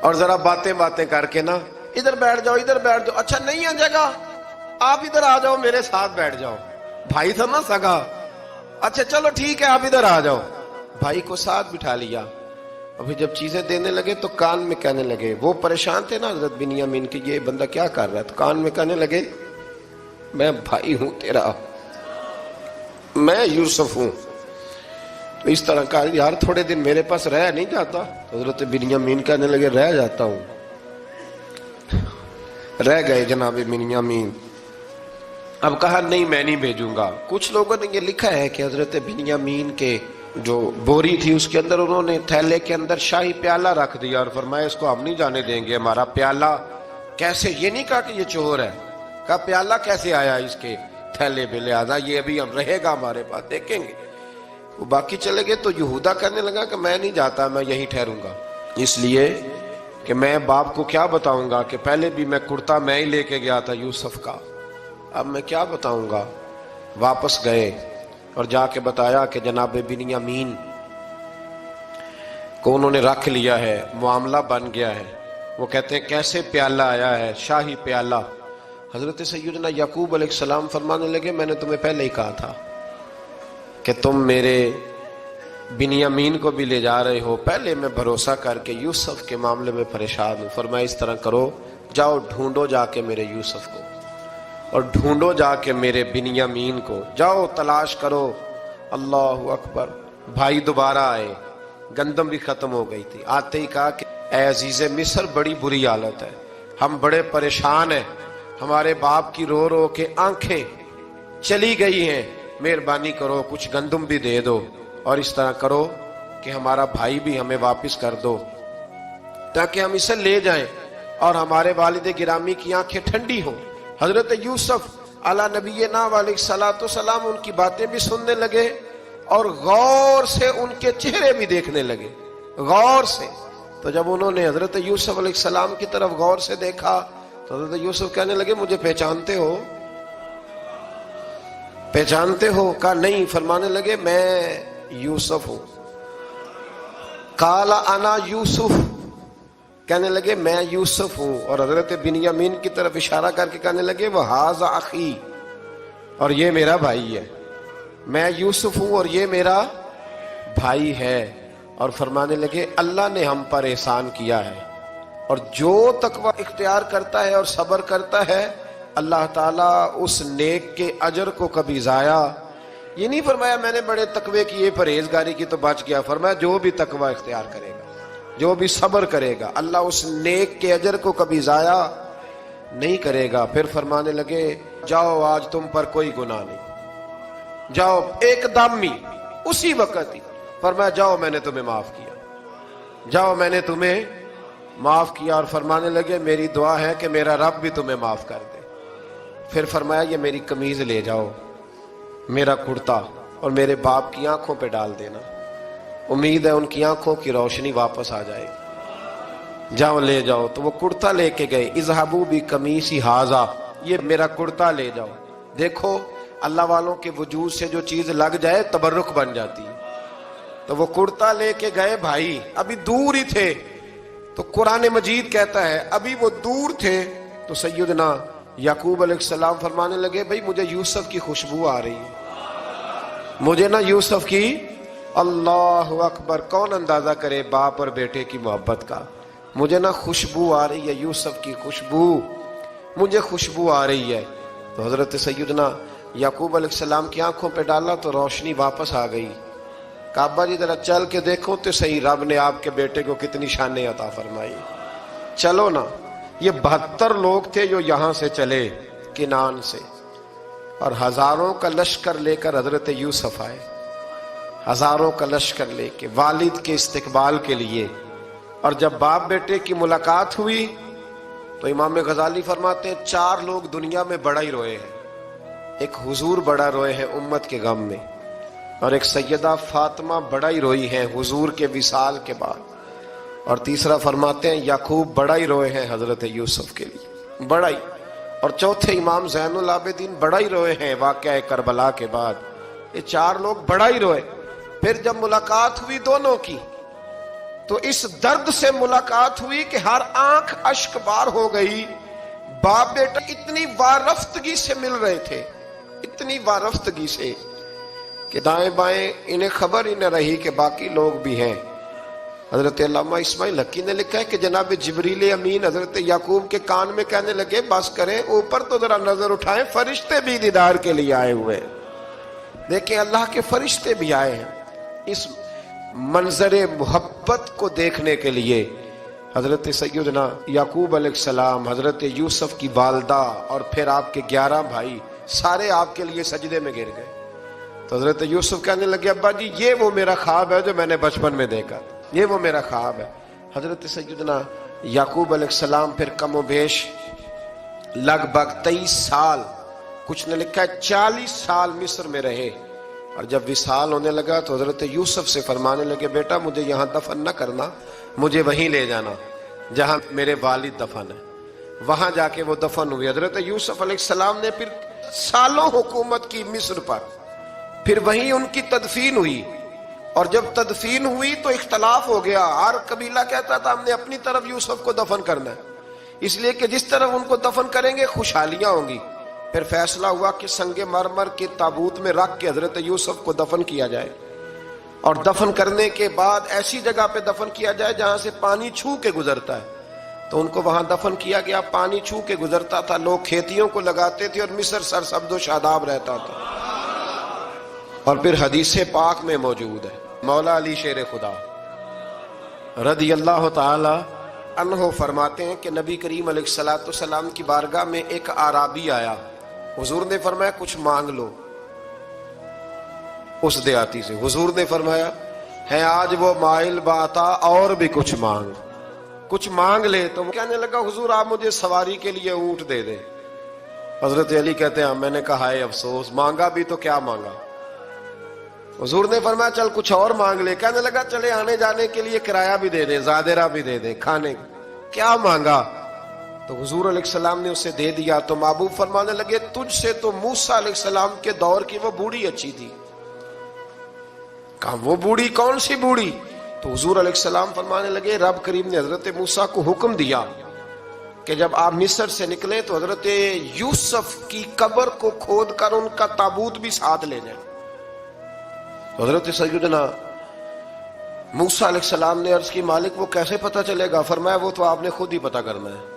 اور ذرا باتیں کر کے نا ادھر بیٹھ جاؤ ادھر بیٹھ جاؤ. اچھا نہیں ہے جگہ، آپ ادھر آ جاؤ میرے ساتھ بیٹھ جاؤ. بھائی تھا نا سگا. اچھا چلو ٹھیک ہے آپ ادھر آ جاؤ. بھائی کو ساتھ بٹھا لیا. ابھی جب چیزیں دینے لگے تو کان میں کہنے لگے، وہ پریشان تھے نا حضرت بنیامین کہ یہ بندہ کیا کر رہا ہے. تو کان میں کہنے لگے میں بھائی ہوں تیرا، میں یوسف ہوں. تو اس طرح کہا یار تھوڑے دن میرے پاس رہ نہیں جاتا. حضرت بنیامین کہنے لگے رہ جاتا ہوں. رہ گئے جناب بنیامین. اب کہا نہیں میں نہیں بھیجوں گا. کچھ لوگوں نے یہ لکھا ہے کہ حضرت بنیامین کے جو بوری تھی اس کے اندر انہوں نے تھیلے کے اندر شاہی پیالہ رکھ دیا اور فرمایا اس کو ہم نہیں جانے دیں گے. ہمارا پیالہ کیسے؟ یہ نہیں کہا کہ یہ چور ہے، کہا پیالہ کیسے آیا اس کے تھیلے میں، لہذا یہ ابھی ہم رہے گا ہمارے پاس، دیکھیں گے. وہ باقی چلے گئے. تو یہودا کہنے لگا کہ میں نہیں جاتا، میں یہیں ٹھہروں گا، اس لیے کہ میں باپ کو کیا بتاؤں گا کہ پہلے بھی میں کرتا میں ہی لے کے گیا تھا یوسف کا، اب میں کیا بتاؤں گا. واپس گئے اور جا کے بتایا کہ جناب بنیامین کو انہوں نے رکھ لیا ہے، معاملہ بن گیا ہے. وہ کہتے ہیں کیسے پیالہ آیا ہے؟ شاہی پیالہ. حضرت سیدنا یعقوب علیہ السلام فرمانے لگے میں نے تمہیں پہلے ہی کہا تھا کہ تم میرے بنیامین کو بھی لے جا رہے ہو. پہلے میں بھروسہ کر کے یوسف کے معاملے میں پریشان ہوں. فرمایا اس طرح کرو، جاؤ ڈھونڈو جا کے میرے یوسف کو اور ڈھونڈو جا کے میرے بنیامین کو، جاؤ تلاش کرو. اللہ اکبر. بھائی دوبارہ آئے، گندم بھی ختم ہو گئی تھی. آتے ہی کہا کہ اے عزیز مصر بڑی بری حالت ہے، ہم بڑے پریشان ہیں، ہمارے باپ کی رو رو کے آنکھیں چلی گئی ہیں، مہربانی کرو کچھ گندم بھی دے دو اور اس طرح کرو کہ ہمارا بھائی بھی ہمیں واپس کر دو تاکہ ہم اسے لے جائیں اور ہمارے والد گرامی کی آنکھیں ٹھنڈی ہوں. حضرت یوسف علی نبینا علیہ الصلوۃ والسلام ان کی باتیں بھی سننے لگے اور غور سے ان کے چہرے بھی دیکھنے لگے، غور سے. تو جب انہوں نے حضرت یوسف علیہ السلام کی طرف غور سے دیکھا تو حضرت یوسف کہنے لگے مجھے پہچانتے ہو؟ پہچانتے ہو؟ کہا نہیں. فرمانے لگے میں یوسف ہوں. قال انا یوسف، کہنے لگے میں یوسف ہوں. اور حضرت بنیامین کی طرف اشارہ کر کے کہنے لگے وہذا اخی، اور یہ میرا بھائی ہے. میں یوسف ہوں اور یہ میرا بھائی ہے. اور فرمانے لگے اللہ نے ہم پر احسان کیا ہے، اور جو تقوی اختیار کرتا ہے اور صبر کرتا ہے اللہ تعالیٰ اس نیک کے اجر کو کبھی ضائع یہ نہیں فرمایا میں نے بڑے تقوی کیے پرہیزگاری کی تو بچ گیا. فرمایا جو بھی تقوی اختیار کرے گا، جو بھی صبر کرے گا، اللہ اس نیک کے اجر کو کبھی ضائع نہیں کرے گا. پھر فرمانے لگے جاؤ آج تم پر کوئی گناہ نہیں، جاؤ. ایک دم ہی اسی وقت ہی فرمایا جاؤ میں نے تمہیں معاف کیا، جاؤ میں نے تمہیں معاف کیا. اور فرمانے لگے میری دعا ہے کہ میرا رب بھی تمہیں معاف کر دے. پھر فرمایا یہ میری قمیض لے جاؤ، میرا کرتا، اور میرے باپ کی آنکھوں پہ ڈال دینا، امید ہے ان کی آنکھوں کی روشنی واپس آ جائے. جاؤ لے جاؤ. تو وہ کرتا لے کے گئے. اذهبوا بقمیصی ھذا، یہ میرا کرتا لے جاؤ. دیکھو اللہ والوں کے وجود سے جو چیز لگ جائے تبرک بن جاتی ہے. تو وہ کرتا لے کے گئے بھائی، ابھی دور ہی تھے. تو قرآن مجید کہتا ہے ابھی وہ دور تھے تو سیدنا یعقوب علیہ السلام فرمانے لگے بھئی مجھے یوسف کی خوشبو آ رہی ہے، مجھے نا یوسف کی. اللہ اکبر، کون اندازہ کرے باپ اور بیٹے کی محبت کا. مجھے نا خوشبو آ رہی ہے، یوسف کی خوشبو، مجھے خوشبو آ رہی ہے. تو حضرت سیدنا یعقوب علیہ السلام کی آنکھوں پہ ڈالا تو روشنی واپس آ گئی. کعبہ جی ذرا چل کے دیکھو تو صحیح، رب نے آپ کے بیٹے کو کتنی شانیں عطا فرمائی. چلو نا. یہ 72 لوگ تھے جو یہاں سے چلے کنان سے، اور ہزاروں کا لشکر لے کر حضرت یوسف آئے، ہزاروں کا لشکر لے کے والد کے استقبال کے لیے. اور جب باپ بیٹے کی ملاقات ہوئی تو امام غزالی فرماتے ہیں 4 لوگ دنیا میں بڑا ہی روئے ہیں. ایک حضور بڑا روئے ہیں امت کے غم میں، اور ایک سیدہ فاطمہ بڑا ہی روئی ہیں حضور کے وصال کے بعد، اور تیسرا فرماتے ہیں یعقوب بڑا ہی روئے ہیں حضرت یوسف کے لیے، بڑا ہی. اور چوتھے امام زین العابدین بڑا ہی روئے ہیں واقعہ کربلا کے بعد. یہ 4 لوگ بڑا ہی روئے. پھر جب ملاقات ہوئی دونوں کی تو اس درد سے ملاقات ہوئی کہ ہر آنکھ اشک بار ہو گئی. باپ بیٹا اتنی وارفتگی سے مل رہے تھے، اتنی وارفتگی سے کہ دائیں بائیں انہیں خبر ہی نہ رہی کہ باقی لوگ بھی ہیں. حضرت علامہ اسماعیل حقی نے لکھا ہے کہ جناب جبریل امین حضرت یعقوب کے کان میں کہنے لگے بس کریں، اوپر تو ذرا نظر اٹھائیں، فرشتے بھی دیدار کے لیے آئے ہوئے. دیکھیں اللہ کے فرشتے بھی آئے ہیں اس منظر محبت کو دیکھنے کے لیے. حضرت سیدنا یعقوب علیہ السلام، حضرت یوسف کی والدہ، اور پھر آپ کے 11 بھائی سارے آپ کے لیے سجدے میں گر گئے. تو حضرت یوسف کہنے لگے ابا جی یہ وہ میرا خواب ہے جو میں نے بچپن میں دیکھا، یہ وہ میرا خواب ہے. حضرت سیدنا یعقوب علیہ السلام پھر کم و بیش لگ بھگ 23 سال، کچھ نے لکھا ہے 40 سال مصر میں رہے. اور جب وصال ہونے لگا تو حضرت یوسف سے فرمانے لگے بیٹا مجھے یہاں دفن نہ کرنا، مجھے وہیں لے جانا جہاں میرے والد دفن ہے. وہاں جا کے وہ دفن ہوئے. حضرت یوسف علیہ السلام نے پھر سالوں حکومت کی مصر پر، پھر وہیں ان کی تدفین ہوئی. اور جب تدفین ہوئی تو اختلاف ہو گیا. ہر قبیلہ کہتا تھا ہم نے اپنی طرف یوسف کو دفن کرنا ہے، اس لیے کہ جس طرف ان کو دفن کریں گے خوشحالیاں ہوں گی. پھر فیصلہ ہوا کہ سنگ مرمر کے تابوت میں رکھ کے حضرت یوسف کو دفن کیا جائے، اور دفن کرنے کے بعد ایسی جگہ پہ دفن کیا جائے جہاں سے پانی چھو کے گزرتا ہے. تو ان کو وہاں دفن کیا گیا، پانی چھو کے گزرتا تھا، لوگ کھیتیوں کو لگاتے تھے اور مصر سرسبز و شاداب رہتا تھا. اور پھر حدیث پاک میں موجود ہے، مولا علی شیر خدا رضی اللہ تعالی عنہ فرماتے ہیں کہ نبی کریم علیہ الصلوۃ والسلام کی بارگاہ میں ایک اعرابی آیا. حضور نے فرمایا کچھ مانگ لو. اس دیہاتی سے حضور نے فرمایا ہے آج وہ مائل باتا، اور بھی کچھ مانگ لے. تو کہنے لگا حضور آپ مجھے سواری کے لیے اونٹ دے دیں. حضرت علی کہتے ہیں میں نے کہا ہے افسوس، مانگا بھی تو کیا مانگا. حضور نے فرمایا چل کچھ اور مانگ لے. کہنے لگا چلے آنے جانے کے لیے کرایہ بھی دے دیں، زادرہ بھی دے دیں، کھانے. کیا مانگا؟ تو حضور علیہ السلام نے اسے دے دیا. تو محبوب فرمانے لگے تجھ سے تو موسیٰ علیہ السلام کے دور کی وہ بوڑھی اچھی تھی. کہا وہ بوڑھی کون سی بوڑھی؟ تو حضور علیہ السلام فرمانے لگے رب کریم نے حضرت موسیٰ کو حکم دیا کہ جب آپ مصر سے نکلیں تو حضرت یوسف کی قبر کو کھود کر ان کا تابوت بھی ساتھ لے جائیں. حضرت سیدنا موسیٰ علیہ السلام نے عرض کی مالک وہ کیسے پتہ چلے گا؟ فرمایا وہ تو آپ نے خود ہی پتہ کرنا ہے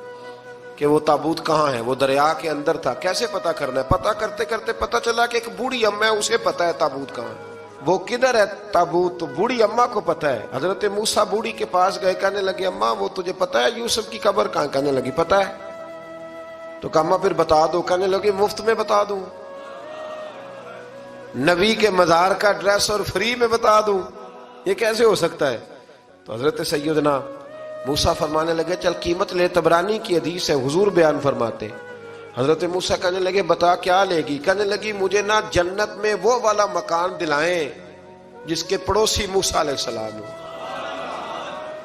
کہ وہ تابوت کہاں ہے. وہ دریا کے اندر تھا، کیسے پتہ کرنا ہے؟ پتہ کرتے کرتے پتہ چلا کہ ایک بوڑھی اماں ہے، اسے پتہ ہے تابوت کہاں ہے. وہ کدھر ہے تابوت؟ تو بوڑھی اماں کو پتہ ہے. حضرت موسیٰ بوڑھی کے پاس گئے، کہنے لگے اماں وہ تجھے پتہ ہے یوسف کی قبر کہاں؟ کہنے لگی پتہ ہے. تو کہا اماں پھر بتا دو. کہنے لگی مفت میں بتا دوں، نبی کے مزار کا ایڈریس اور فری میں بتا دوں، یہ کیسے ہو سکتا ہے؟ تو حضرت سیدنا موسیٰ فرمانے لگے چل قیمت لے. طبرانی کی حدیث ہے، حضور بیان فرماتے حضرت موسیٰ کہنے لگے بتا کیا لے گی؟ کہنے لگی مجھے نہ جنت میں وہ والا مکان دلائیں جس کے پڑوسی موسیٰ علیہ السلام ہو.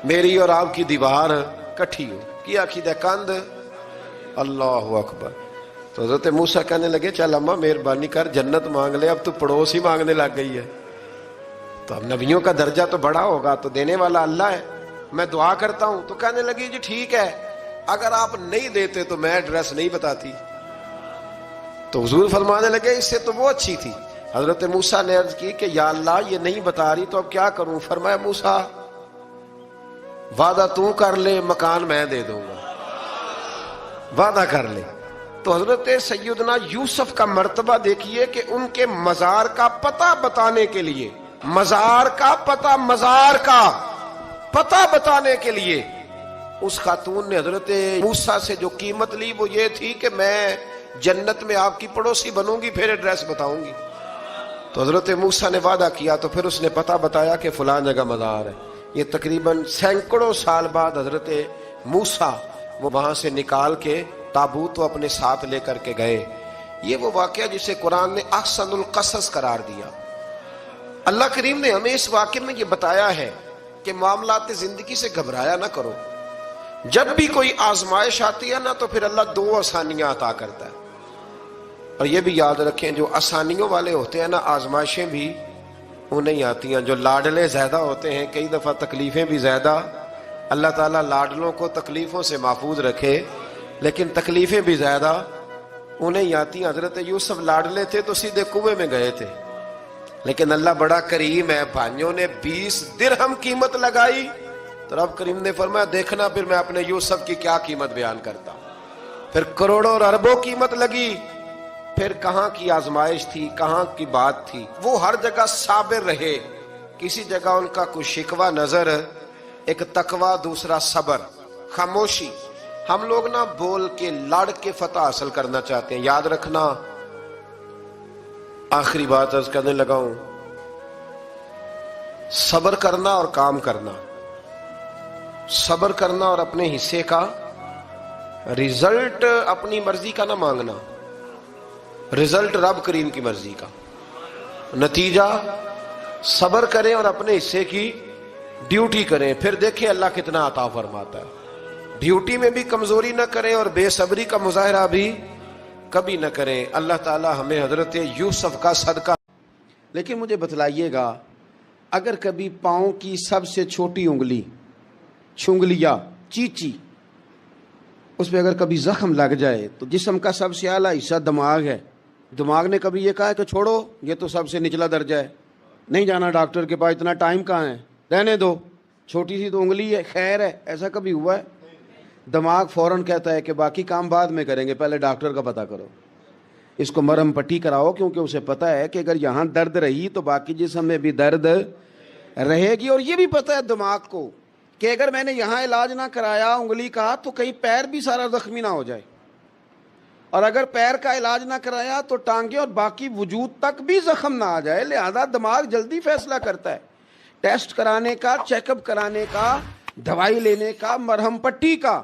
میری اور آپ کی دیوار کٹھی ہو کی عقیدہ کند اللہ اکبر. تو حضرت موسیٰ کہنے لگے چل اماں مہربانی کر جنت مانگ لے, اب تو پڑوس ہی مانگنے لگ گئی ہے. تو اب نبیوں کا درجہ تو بڑا ہوگا, تو دینے والا اللہ ہے, میں دعا کرتا ہوں. تو کہنے لگی جی ٹھیک ہے, اگر آپ نہیں دیتے تو میں ایڈریس نہیں بتاتی. تو حضور فرمانے لگے اس سے تو وہ اچھی تھی. حضرت موسیٰ نے عرض کی کہ یا اللہ یہ نہیں بتا رہی تو اب کیا کروں؟ فرمایا موسیٰ وعدہ تو کر لے, مکان میں دے دوں گا, وعدہ کر لے. تو حضرت سیدنا یوسف کا مرتبہ دیکھیے کہ ان کے مزار کا پتہ بتانے کے لیے, مزار کا پتہ بتانے کے لیے اس خاتون نے حضرت موسیٰ سے جو قیمت لی وہ یہ تھی کہ میں جنت میں آپ کی پڑوسی بنوں گی, پھر ایڈریس بتاؤں گی. تو حضرت موسیٰ نے وعدہ کیا تو پھر اس نے پتہ بتایا کہ فلاں جگہ مزار ہے. یہ تقریباً سینکڑوں سال بعد حضرت موسیٰ وہ وہاں سے نکال کے تابوت وہ اپنے ساتھ لے کر کے گئے. یہ وہ واقعہ جسے قرآن نے احسن القصص قرار دیا. اللہ کریم نے ہمیں اس واقعے میں یہ بتایا ہے کہ معاملات زندگی سے گھبرایا نہ کرو. جب بھی کوئی آزمائش آتی ہے نا تو پھر اللہ دو آسانیاں عطا کرتا ہے. اور یہ بھی یاد رکھیں جو آسانیوں والے ہوتے ہیں نا آزمائشیں بھی انہیں آتی ہیں. جو لاڈلے زیادہ ہوتے ہیں کئی دفعہ تکلیفیں بھی زیادہ. اللہ تعالیٰ لاڈلوں کو تکلیفوں سے محفوظ رکھے, لیکن تکلیفیں بھی زیادہ انہیں آتی ہیں. حضرت یوسف لاڈلے تھے تو سیدھے کنویں میں گئے تھے, لیکن اللہ بڑا کریم ہے, بھائیوں نے 20 درہم قیمت لگائی تو رب کریم نے فرمایا دیکھنا پھر میں اپنے یوسف کی کیا قیمت بیان کرتا. پھر کروڑوں اور اربوں قیمت لگی, پھر کہاں کی آزمائش تھی, کہاں کی بات تھی. وہ ہر جگہ صابر رہے, کسی جگہ ان کا کوئی شکوہ نظر, ایک تقوی دوسرا صبر, خاموشی. ہم لوگ نہ بول کے لڑ کے فتح حاصل کرنا چاہتے ہیں. یاد رکھنا, آخری بات عرض کرنے لگا ہوں, صبر کرنا اور کام کرنا, صبر کرنا اور اپنے حصے کا رزلٹ اپنی مرضی کا نہ مانگنا, رزلٹ رب کریم کی مرضی کا. نتیجہ صبر کریں اور اپنے حصے کی ڈیوٹی کریں, پھر دیکھیں اللہ کتنا عطا فرماتا ہے. ڈیوٹی میں بھی کمزوری نہ کریں اور بے صبری کا مظاہرہ بھی کبھی نہ کریں. اللہ تعالی ہمیں حضرت یوسف کا صدقہ. لیکن مجھے بتلائیے گا, اگر کبھی پاؤں کی سب سے چھوٹی انگلی چھنگلیا چیچی اس پہ اگر کبھی زخم لگ جائے تو جسم کا سب سے اعلیٰ حصہ دماغ ہے. دماغ نے کبھی یہ کہا ہے کہ چھوڑو یہ تو سب سے نچلا درجہ ہے, نہیں جانا ڈاکٹر کے پاس, اتنا ٹائم کہاں ہے, رہنے دو, چھوٹی سی تو انگلی ہے, خیر ہے. ایسا کبھی ہوا ہے؟ دماغ فوراً کہتا ہے کہ باقی کام بعد میں کریں گے, پہلے ڈاکٹر کا پتہ کرو, اس کو مرہم پٹی کراؤ, کیونکہ اسے پتہ ہے کہ اگر یہاں درد رہی تو باقی جسم میں بھی درد رہے گی. اور یہ بھی پتہ ہے دماغ کو کہ اگر میں نے یہاں علاج نہ کرایا انگلی کا تو کہیں پیر بھی سارا زخمی نہ ہو جائے, اور اگر پیر کا علاج نہ کرایا تو ٹانگیں اور باقی وجود تک بھی زخم نہ آ جائے. لہذا دماغ جلدی فیصلہ کرتا ہے, ٹیسٹ کرانے کا, چیک اپ کرانے کا, دوائی لینے کا, مرہم پٹی کا.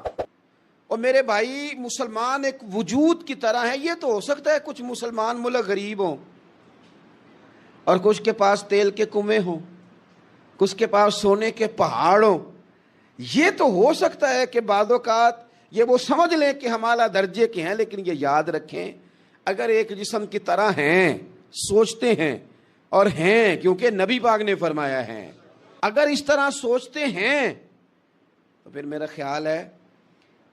اور میرے بھائی مسلمان ایک وجود کی طرح ہے. یہ تو ہو سکتا ہے کچھ مسلمان ملک غریب ہوں اور کچھ کے پاس تیل کے کنویں ہوں, کچھ کے پاس سونے کے پہاڑ ہوں. یہ تو ہو سکتا ہے کہ بعض اوقات یہ وہ سمجھ لیں کہ ہم اعلیٰ درجے کے ہیں, لیکن یہ یاد رکھیں اگر ایک جسم کی طرح ہیں, سوچتے ہیں اور ہیں, کیونکہ نبی پاک نے فرمایا ہے, اگر اس طرح سوچتے ہیں تو پھر میرا خیال ہے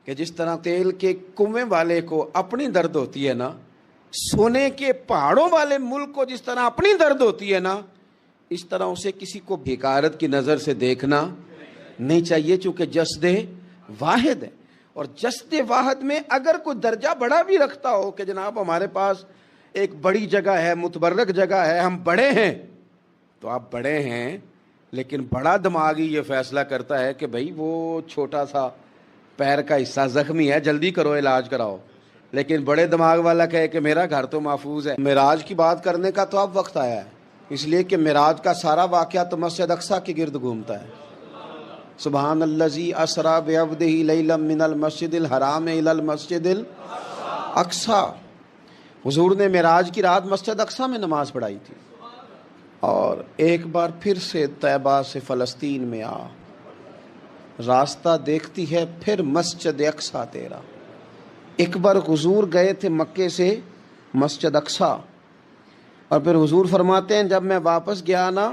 کہ جس طرح تیل کے کنویں والے کو اپنی درد ہوتی ہے نا, سونے کے پہاڑوں والے ملک کو جس طرح اپنی درد ہوتی ہے نا, اس طرح اسے کسی کو بھیکارت کی نظر سے دیکھنا نہیں چاہیے, چونکہ جسد واحد ہے. اور جسد واحد میں اگر کوئی درجہ بڑا بھی رکھتا ہو کہ جناب ہمارے پاس ایک بڑی جگہ ہے, متبرک جگہ ہے, ہم بڑے ہیں, تو آپ بڑے ہیں, لیکن بڑا دماغی یہ فیصلہ کرتا ہے کہ بھائی وہ چھوٹا سا پیر کا حصہ زخمی ہے, جلدی کرو علاج کراؤ. لیکن بڑے دماغ والا کہے کہ میرا گھر تو محفوظ ہے. معراج کی بات کرنے کا تو اب وقت آیا ہے, اس لیے کہ معراج کا سارا واقعہ تو مسجد اقصیٰ کے گرد گھومتا ہے. سبحان الذی اسریٰ بعبدہ لیلا من المسجد الحرام الی المسجد الاقصیٰ. حضور نے معراج کی رات مسجد اقصیٰ میں نماز پڑھائی تھی, اور ایک بار پھر سے طیبہ سے فلسطین میں راستہ دیکھتی ہے پھر مسجد اقصی تیرا۔ ایک بار حضور گئے تھے مکے سے مسجد اقصی، اور پھر حضور فرماتے ہیں جب میں واپس گیا نا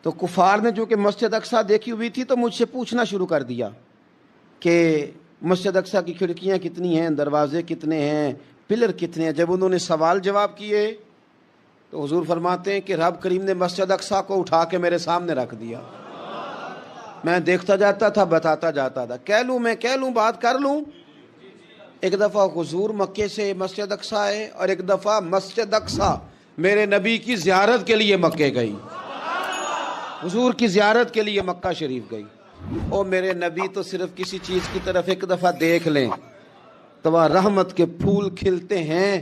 تو کفار نے جو کہ مسجد اقصی دیکھی ہوئی تھی تو مجھ سے پوچھنا شروع کر دیا کہ مسجد اقصی کی کھڑکیاں کتنی ہیں، دروازے کتنے ہیں، پلر کتنے ہیں۔ جب انہوں نے سوال جواب کیے تو حضور فرماتے ہیں کہ رب کریم نے مسجد اقصی کو اٹھا کے میرے سامنے رکھ دیا، میں دیکھتا جاتا تھا، بتاتا جاتا تھا، کہہ لوں بات کر لوں۔ ایک دفعہ حضور مکے سے مسجد اقصی آئے اور ایک دفعہ مسجد اقصی میرے نبی کی زیارت کے لیے مکے گئی، حضور کی زیارت کے لیے مکہ شریف گئی۔ او میرے نبی تو صرف کسی چیز کی طرف ایک دفعہ دیکھ لیں تو وہاں رحمت کے پھول کھلتے ہیں۔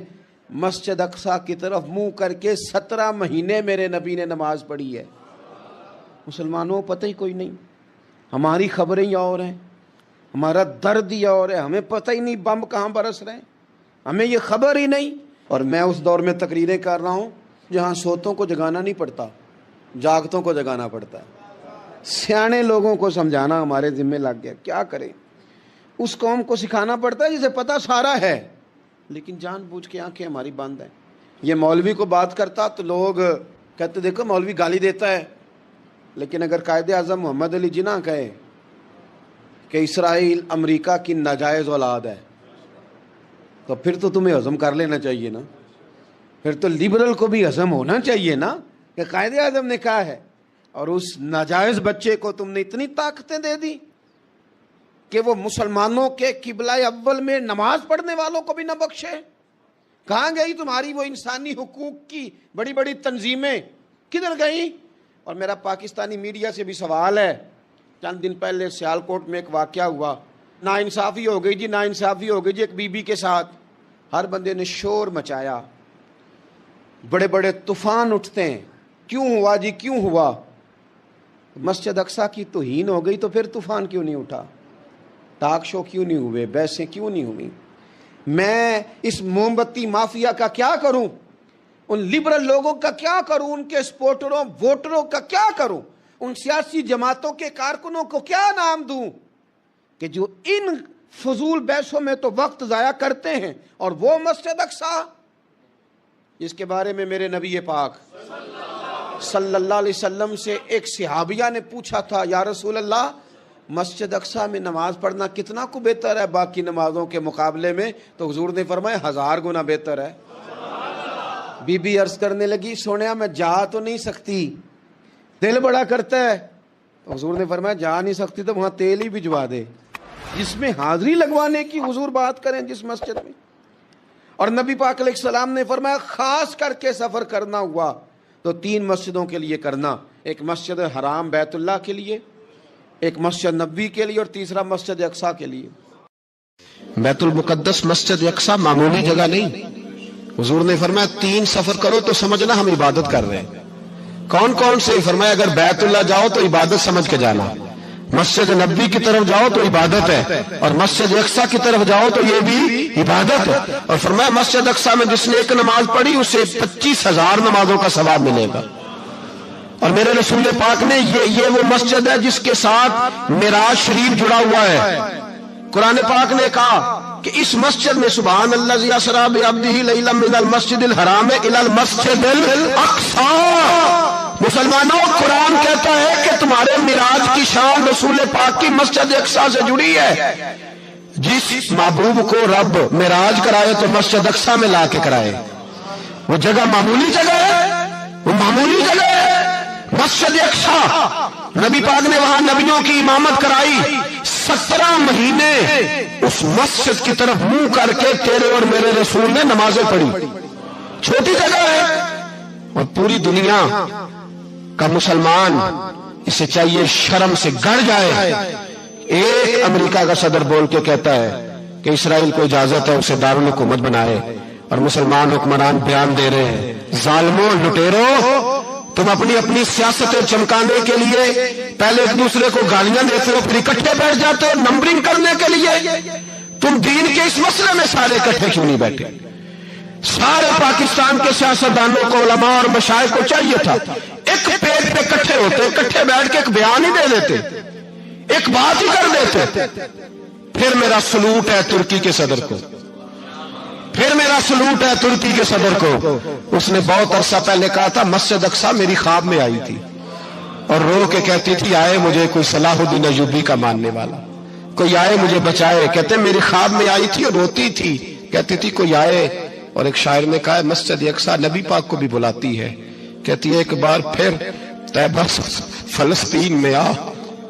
مسجد اقصی کی طرف منہ کر کے 17 مہینے میرے نبی نے نماز پڑھی ہے۔ مسلمانوں پتہ ہی کوئی نہیں، ہماری خبریں ہی اور ہیں، ہمارا درد ہی اور ہے، ہمیں پتہ ہی نہیں بم کہاں برس رہے ہیں، ہمیں یہ خبر ہی نہیں۔ اور میں اس دور میں تقریریں کر رہا ہوں جہاں سوتوں کو جگانا نہیں پڑتا، جاگتوں کو جگانا پڑتا ہے۔ سیانے لوگوں کو سمجھانا ہمارے ذمہ لگ گیا، کیا کریں؟ اس قوم کو سکھانا پڑتا ہے جسے پتہ سارا ہے لیکن جان بوجھ کے آنکھیں ہماری بند ہیں۔ یہ مولوی کو بات کرتا تو لوگ کہتے دیکھو مولوی گالی دیتا ہے، لیکن اگر قائد اعظم محمد علی جناح کہے کہ اسرائیل امریکہ کی ناجائز اولاد ہے تو پھر تو تمہیں ہضم کر لینا چاہیے نا، پھر تو لبرل کو بھی ہضم ہونا چاہیے نا کہ قائد اعظم نے کہا ہے، اور اس ناجائز بچے کو تم نے اتنی طاقتیں دے دی کہ وہ مسلمانوں کے قبلہ اول میں نماز پڑھنے والوں کو بھی نہ بخشے۔ کہاں گئی تمہاری وہ انسانی حقوق کی بڑی بڑی تنظیمیں، کدھر گئی؟ اور میرا پاکستانی میڈیا سے بھی سوال ہے، چند دن پہلے سیالکوٹ میں ایک واقعہ ہوا، ناانصافی ہو گئی ناانصافی ہو گئی جی ایک بی بی کے ساتھ، ہر بندے نے شور مچایا، بڑے بڑے طوفان اٹھتے ہیں، کیوں ہوا جی کیوں ہوا؟ مسجد اقصی کی توہین ہو گئی تو پھر طوفان کیوں نہیں اٹھا؟ ٹاک شو کیوں نہیں ہوئے؟ بحثیں کیوں نہیں ہوئی؟ میں اس موم بتی مافیا کا کیا کروں؟ ان لبرل لوگوں کا کیا کروں؟ ان کے سپورٹروں ووٹروں کا کیا کروں؟ ان سیاسی جماعتوں کے کارکنوں کو کیا نام دوں کہ جو ان فضول بحثوں میں تو وقت ضائع کرتے ہیں، اور وہ مسجد اقصی جس کے بارے میں میرے نبی پاک صلی اللہ علیہ وسلم سے ایک صحابیہ نے پوچھا تھا، یا رسول اللہ مسجد اقصی میں نماز پڑھنا کتنا کو بہتر ہے باقی نمازوں کے مقابلے میں؟ تو حضور نے فرمایا 1000 گنا بہتر ہے۔ بی بی عرض کرنے لگی سونیا میں جا تو نہیں سکتی، دل بڑا کرتا ہے۔ تو حضور نے فرمایا جا نہیں سکتی تو وہاں تیل ہی بھجوا دے، جس میں حاضری لگوانے کی حضور بات کریں جس مسجد میں۔ اور نبی پاک علیہ السلام نے فرمایا خاص کر کے سفر کرنا ہوا تو 3 مسجدوں کے لیے کرنا، ایک مسجد حرام بیت اللہ کے لیے، ایک مسجد نبوی کے لیے، اور تیسرا مسجد اقصی کے لیے۔ بیت المقدس مسجد اقصی معمولی جگہ نہیں، حضور نے فرمایا 3 سفر کرو تو سمجھنا ہم عبادت کر رہے ہیں۔ کون کون سے؟ فرمایا اگر بیت اللہ جاؤ تو عبادت سمجھ کے جانا، مسجد نبوی کی طرف جاؤ تو عبادت ہے، اور مسجد اقصی کی طرف جاؤ تو یہ بھی عبادت ہے۔ اور فرمایا مسجد اقصی میں جس نے ایک نماز پڑھی اسے 25,000 نمازوں کا ثواب ملے گا۔ اور میرے رسول پاک نے یہ وہ مسجد ہے جس کے ساتھ معراج شریف جڑا ہوا ہے۔ قرآن پاک نے کہا کہ اس مسجد میں سبحان الذی اسری بعبدہ لیلا من المسجد الحرام الی المسجد الاقصی۔ مسلمانوں قرآن کہتا ہے کہ تمہارے معراج کی شان رسول پاک کی مسجد اقصی سے جڑی ہے۔ جس محبوب کو رب معراج کرائے تو مسجد اقصی میں لا کے کرائے۔ وہ جگہ معمولی جگہ ہے، وہ معمولی جگہ ہے مسجد اقصی۔ نبی پاک نے وہاں نبیوں کی امامت کرائی، 17 مہینے اس مسجد کی طرف منہ کر کے تیرے اور میرے رسول نے نمازیں پڑھی۔ چھوٹی جگہ ہے، اور پوری دنیا کا مسلمان اسے چاہیے شرم سے گڑ جائے۔ ایک امریکہ کا صدر بول کے کہتا ہے کہ اسرائیل کو اجازت ہے اسے دارالحکومت بنائے، اور مسلمان حکمران بیان دے رہے ہیں ظالموں لٹیروں تم اپنی سیاستیں چمکانے کے لیے پہلے ایک دوسرے کو گالیاں دیتے ہو، پھر اکٹھے بیٹھ جاتے ہو نمبرنگ کرنے کے لیے۔ تم دین کے اس مسئلے میں سارے اکٹھے کیوں نہیں بیٹھے؟ سارے پاکستان کے سیاستدانوں کو، علماء اور مشائخ کو چاہیے تھا ایک پیج پہ اکٹھے ہوتے، اکٹھے بیٹھ کے ایک بیان ہی دے دیتے، ایک بات ہی کر دیتے. پھر میرا سلوٹ ہے ترکی کے صدر کو، پھر میرا سلوٹ ہے ترکی کے صدر کو. اس نے بہت عرصہ پہلے کہا تھا مسجد اقصیٰ میری خواب میں آئی تھی اور رو کے کہتی تھی آئے مجھے کوئی صلاح الدین ایوبی کا ماننے والا، کوئی آئے مجھے بچائے. کہتے میری خواب میں آئی تھی اور روتی تھی، کہتی تھی کوئی آئے. اور ایک شاعر نے کہا ہے مسجد اقصیٰ نبی پاک کو بھی بلاتی ہے، کہتی ہے ایک بار پھر طیبہ فلسطین میں آ،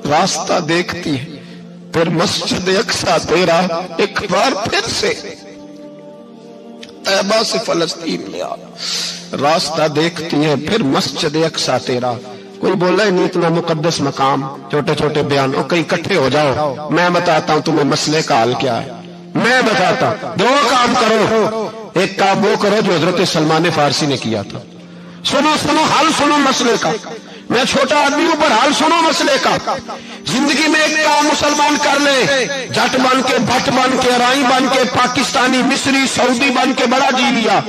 راستہ دیکھتی ہے پھر مسجد اقصیٰ تیرا، ایک بار پھر سے طیبہ سے فلسطین میں آ، راستہ دیکھتی ہے پھر مسجد اقصیٰ تیرا. کوئی بولا ہے نہیں اتنا مقدس مقام، چھوٹے چھوٹے بیان، اور کہیں اکٹھے ہو جاؤ میں بتاتا ہوں تمہیں مسئلے کا حل کیا ہے. میں بتاتا ہوں، دو کام کرو. ایک کام وہ کرو جو حضرت سلمان فارسی نے کیا تھا، سنو سنو حل سنو مسئلے کا. میں چھوٹا آدمی ہوں پر حل سنو مسئلے کا. زندگی میں ایک کام مسلمان کر لے، جٹ بن کے، بھٹ بن کے، رائی بن کے، پاکستانی، مصری، سعودی بن کے بڑا جی لیا.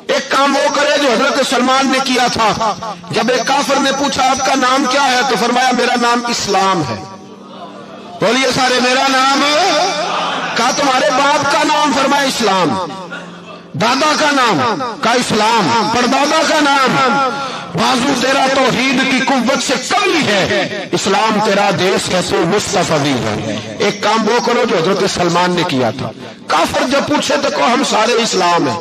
ایک کام وہ کرے جو حضرت سلمان نے کیا تھا. جب ایک کافر نے پوچھا آپ کا نام کیا ہے تو فرمایا میرا نام اسلام ہے. بولیے سارے میرا نام. کہا تمہارے باپ کا نام؟ فرمایا اسلام. دادا کا نام؟ کہا اسلام. پردادا کا نام؟ بازو تیرا توحید کی قوت سے کمی ہے، اسلام تیرا دیش ہے تو مصطفی ہے. ایک کام وہ کرو جو حضرت سلمان نے کیا تھا. کافر جب پوچھے تو کہو ہم سارے اسلام ہیں.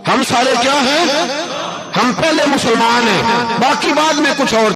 ہم سارے کیا ہیں؟ ہم پہلے مسلمان ہیں، باقی بعد میں کچھ اور.